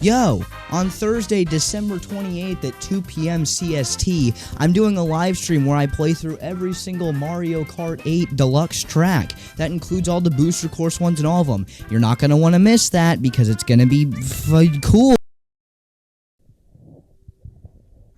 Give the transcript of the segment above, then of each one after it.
Yo, on Thursday, December 28th at 2 p.m. CST, I'm doing a live stream where I play through every single Mario Kart 8 Deluxe track. That includes all the booster course ones and all of them. You're not going to want to miss that because it's going to be cool.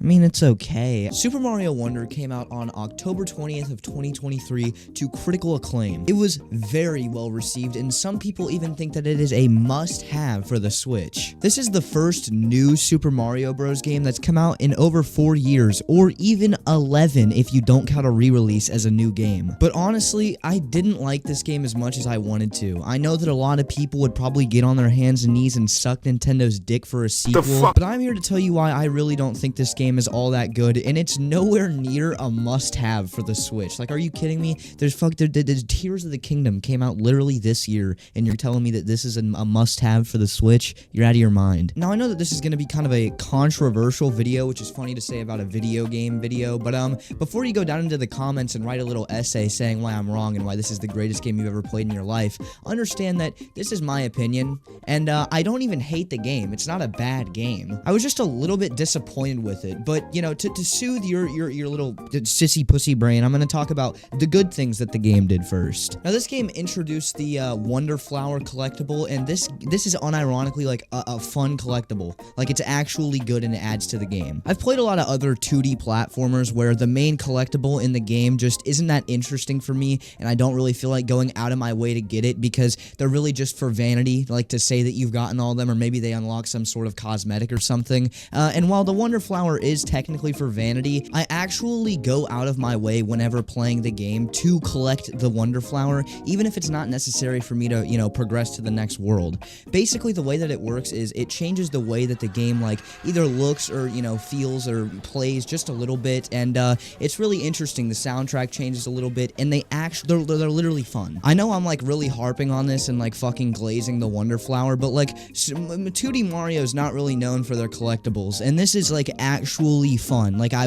I mean, it's okay. Super Mario Wonder came out on October 20th of 2023 to critical acclaim. It was very well received, and some people even think that it is a must-have for the Switch. This is the first new Super Mario Bros. Game that's come out in over 4 years, or even 11 if you don't count a re-release as a new game. But honestly, I didn't like this game as much as I wanted to. I know that a lot of people would probably get on their hands and knees and suck Nintendo's dick for a sequel, but I'm here to tell you why I really don't think this game is all that good, and it's nowhere near a must-have for the Switch. Like, are you kidding me? There's Tears of the Kingdom came out literally this year, and you're telling me that this is a must-have for the Switch? You're out of your mind. Now, I know that this is going to be kind of a controversial video, which is funny to say about a video game video, but before you go down into the comments and write a little essay saying why I'm wrong and why this is the greatest game you've ever played in your life, understand that this is my opinion, and I don't even hate the game. It's not a bad game. I was just a little bit disappointed with it, but you know, to soothe your little sissy pussy brain, I'm going to talk about the good things that the game did first. Now, this game introduced the Wonder Flower collectible, and this is unironically like a fun collectible. Like, it's actually good and it adds to the game. I've played a lot of other 2D platformers where the main collectible in the game just isn't that interesting for me, and I don't really feel like going out of my way to get it because they're really just for vanity, like to say that you've gotten all of them, or maybe they unlock some sort of cosmetic or something. And while the Wonder Flower is technically for vanity, I actually go out of my way whenever playing the game to collect the Wonder Flower, even if it's not necessary for me to, you know, progress to the next world. Basically, the way that it works is it changes the way that the game, like, either looks or, you know, feels or plays just a little bit, and it's really interesting. The soundtrack changes a little bit, and they're literally fun. I know I'm, like, really harping on this and, like, fucking glazing the Wonder Flower, but, like, 2D Mario is not really known for their collectibles, and this is, like, actually fun. Like, I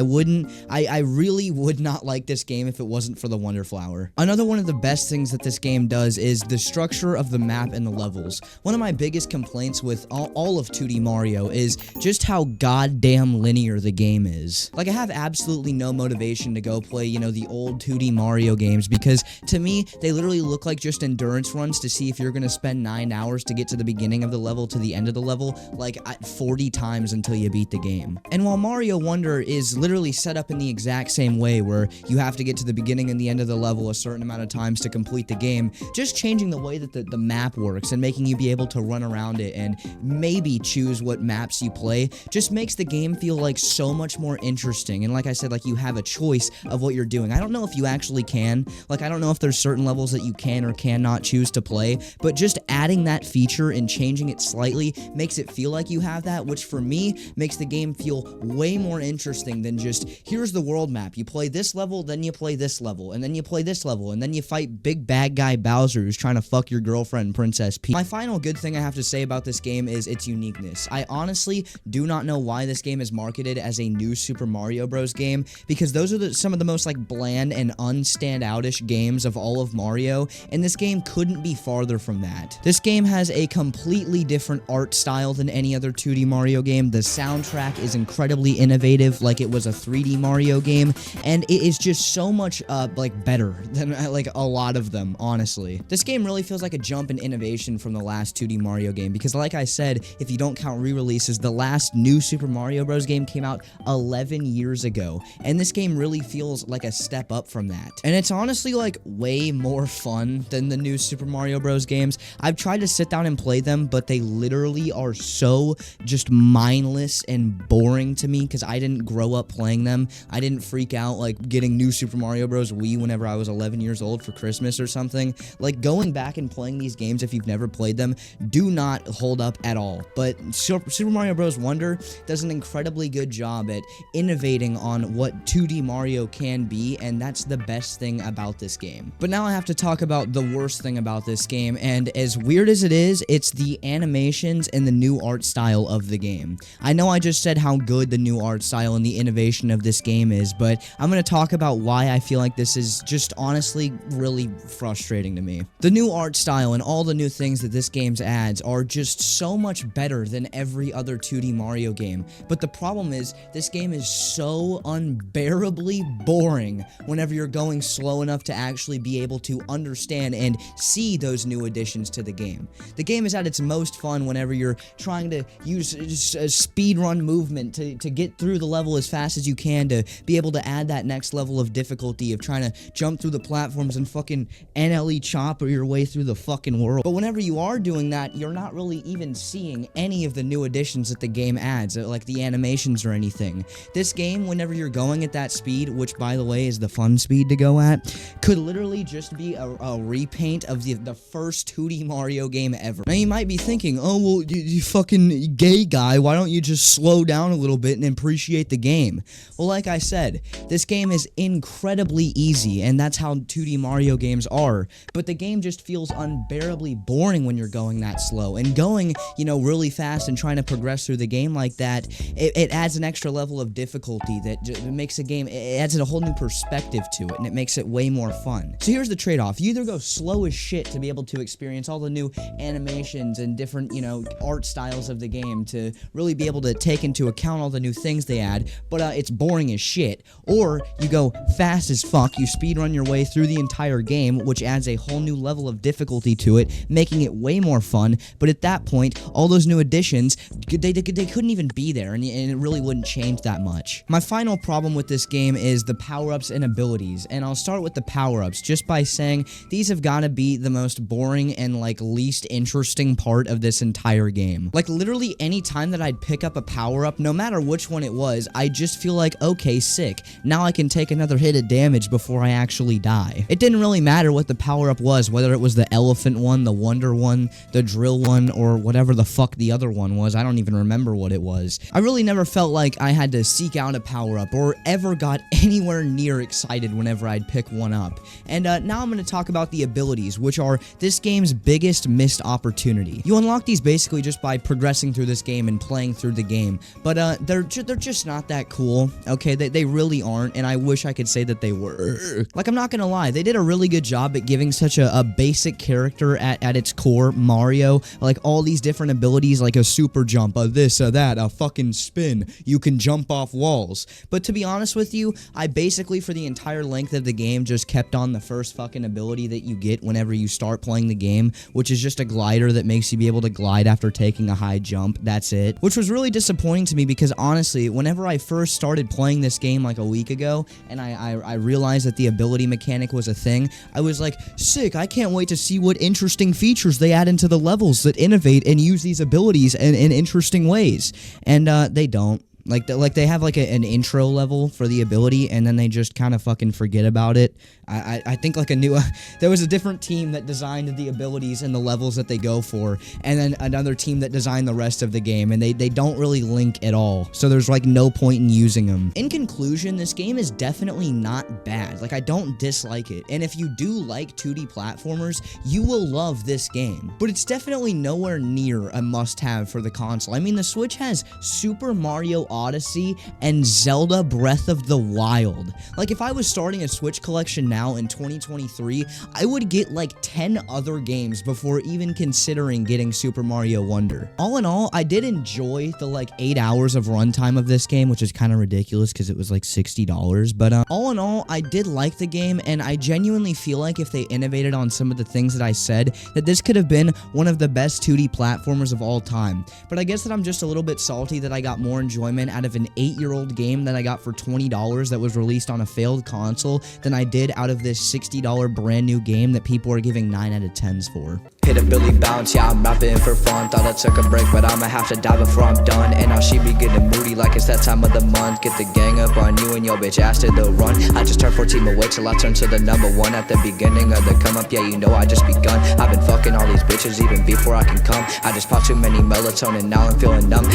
really would not like this game if it wasn't for the Wonder Flower. Another one of the best things that this game does is the structure of the map and the levels. One of my biggest complaints with all of 2D Mario is just how goddamn linear the game is. Like, I have absolutely no motivation to go play, you know, the old 2D Mario games because, to me, they literally look like just endurance runs to see if you're gonna spend 9 hours to get to the beginning of the level to the end of the level, like, 40 times until you beat the game. And while Mario Wonder is literally set up in the exact same way where you have to get to the beginning and the end of the level a certain amount of times to complete the game, just changing the way that the map works and making you be able to run around it and maybe choose what maps you play just makes the game feel like so much more interesting. And like I said, like, you have a choice of what you're doing. I don't know if you actually can. Like, I don't know if there's certain levels that you can or cannot choose to play, but just adding that feature and changing it slightly makes it feel like you have that, which for me makes the game feel way more interesting than just, here's the world map. You play this level, then you play this level, and then you play this level, and then you fight big bad guy Bowser who's trying to fuck your girlfriend, Princess Peach. My final good thing I have to say about this game is its uniqueness. I honestly do not know why this game is marketed as a new Super Mario Bros. Game, because those are some of the most, like, bland and unstandout-ish games of all of Mario, and this game couldn't be farther from that. This game has a completely different art style than any other 2D Mario game. The soundtrack is incredibly innovative, like it was a 3D Mario game, and it is just so much, like, better than, like, a lot of them, honestly. This game really feels like a jump in innovation from the last 2D Mario game, because like I said, if you don't count re-releases, the last new Super Mario Bros. Game came out 11 years ago, and this game really feels like a step up from that. And it's honestly, like, way more fun than the new Super Mario Bros. Games. I've tried to sit down and play them, but they literally are so just mindless and boring to me, because I didn't grow up playing them. I didn't freak out, like, getting new Super Mario Bros. Wii whenever I was 11 years old for Christmas or something. Like, going back and playing these games, if you've never played them, do not hold up at all. But Super Mario Bros. Wonder does an incredibly good job at innovating on what 2D Mario can be, and that's the best thing about this game. But now I have to talk about the worst thing about this game, and as weird as it is, it's the animations and the new art style of the game. I know I just said how good the new new art style and the innovation of this game is, but I'm going to talk about why I feel like this is just honestly really frustrating to me. The new art style and all the new things that this game adds are just so much better than every other 2D Mario game, but the problem is this game is so unbearably boring whenever you're going slow enough to actually be able to understand and see those new additions to the game. The game is at its most fun whenever you're trying to use a speedrun movement to get through the level as fast as you can, to be able to add that next level of difficulty of trying to jump through the platforms and fucking NLE chopper your way through the fucking world. But whenever you are doing that, you're not really even seeing any of the new additions that the game adds, like the animations or anything. This game, whenever you're going at that speed, which by the way is the fun speed to go at, could literally just be a repaint of the first 2D Mario game ever. Now you might be thinking, oh well, you fucking gay guy, why don't you just slow down a little bit and appreciate the game? Well, like I said, this game is incredibly easy, and that's how 2D Mario games are, but the game just feels unbearably boring when you're going that slow, and going, you know, really fast and trying to progress through the game like that, it adds an extra level of difficulty that makes the game, it adds a whole new perspective to it, and it makes it way more fun. So here's the trade-off. You either go slow as shit to be able to experience all the new animations and different, you know, art styles of the game to really be able to take into account all the new things they add, but it's boring as shit. Or you go fast as fuck, you speedrun your way through the entire game, which adds a whole new level of difficulty to it, making it way more fun, but at that point, all those new additions, they couldn't even be there, and it really wouldn't change that much. My final problem with this game is the power-ups and abilities, and I'll start with the power-ups just by saying these have got to be the most boring and like least interesting part of this entire game. Like literally any time that I'd pick up a power-up, no matter which one it was, I just feel like, okay, sick, now I can take another hit of damage before I actually die. It didn't really matter what the power-up was, whether it was the elephant one, the wonder one, the drill one, or whatever the fuck the other one was. I don't even remember what it was. I really never felt like I had to seek out a power-up or ever got anywhere near excited whenever I'd pick one up. And now I'm going to talk about the abilities, which are this game's biggest missed opportunity. You unlock these basically just by progressing through this game and playing through the game, but they're just not that cool, okay? They really aren't, and I wish I could say that they were. Like, I'm not gonna lie, they did a really good job at giving such a basic character at its core, Mario, like all these different abilities, like a super jump, a this, a that, a fucking spin, you can jump off walls. But to be honest with you, I basically, for the entire length of the game, just kept on the first fucking ability that you get whenever you start playing the game, which is just a glider that makes you be able to glide after taking a high jump. That's it. Which was really disappointing to me because honestly, whenever I first started playing this game like a week ago, and I realized that the ability mechanic was a thing, I was like, sick, I can't wait to see what interesting features they add into the levels that innovate and use these abilities in interesting ways. And they don't. Like they have like an intro level for the ability, and then they just kind of fucking forget about it. I think like there was a different team that designed the abilities and the levels that they go for, and then another team that designed the rest of the game, and they don't really link at all, so there's like no point in using them. In conclusion, this game is definitely not bad. Like, I don't dislike it, and if you do like 2D platformers, you will love this game, but it's definitely nowhere near a must-have for the console. I mean, the Switch has Super Mario Odyssey and Zelda Breath of the Wild. Like, if I was starting a Switch collection now in 2023, I would get like 10 other games before even considering getting Super Mario Wonder. All in all, I did enjoy the like 8 hours of runtime of this game, which is kind of ridiculous because it was like $60, but all in all, I did like the game, and I genuinely feel like if they innovated on some of the things that I said, that this could have been one of the best 2D platformers of all time. But I guess that I'm just a little bit salty that I got more enjoyment out of an 8-year-old game that I got for $20 that was released on a failed console than I did out of this $60 brand new game that people are giving 9 out of 10s for. Hit a Billy bounce, yeah, I'm rapping for fun. Thought I took a break, but I'ma have to die before I'm done. And now she be getting moody like it's that time of the month. Get the gang up on you and your bitch ass to the run. I just turned 14, but wait till I turn to the number one. At the beginning of the come up, yeah, you know I just begun. I've been fucking all these bitches even before I can come. I just popped too many melatonin, now I'm feeling numb.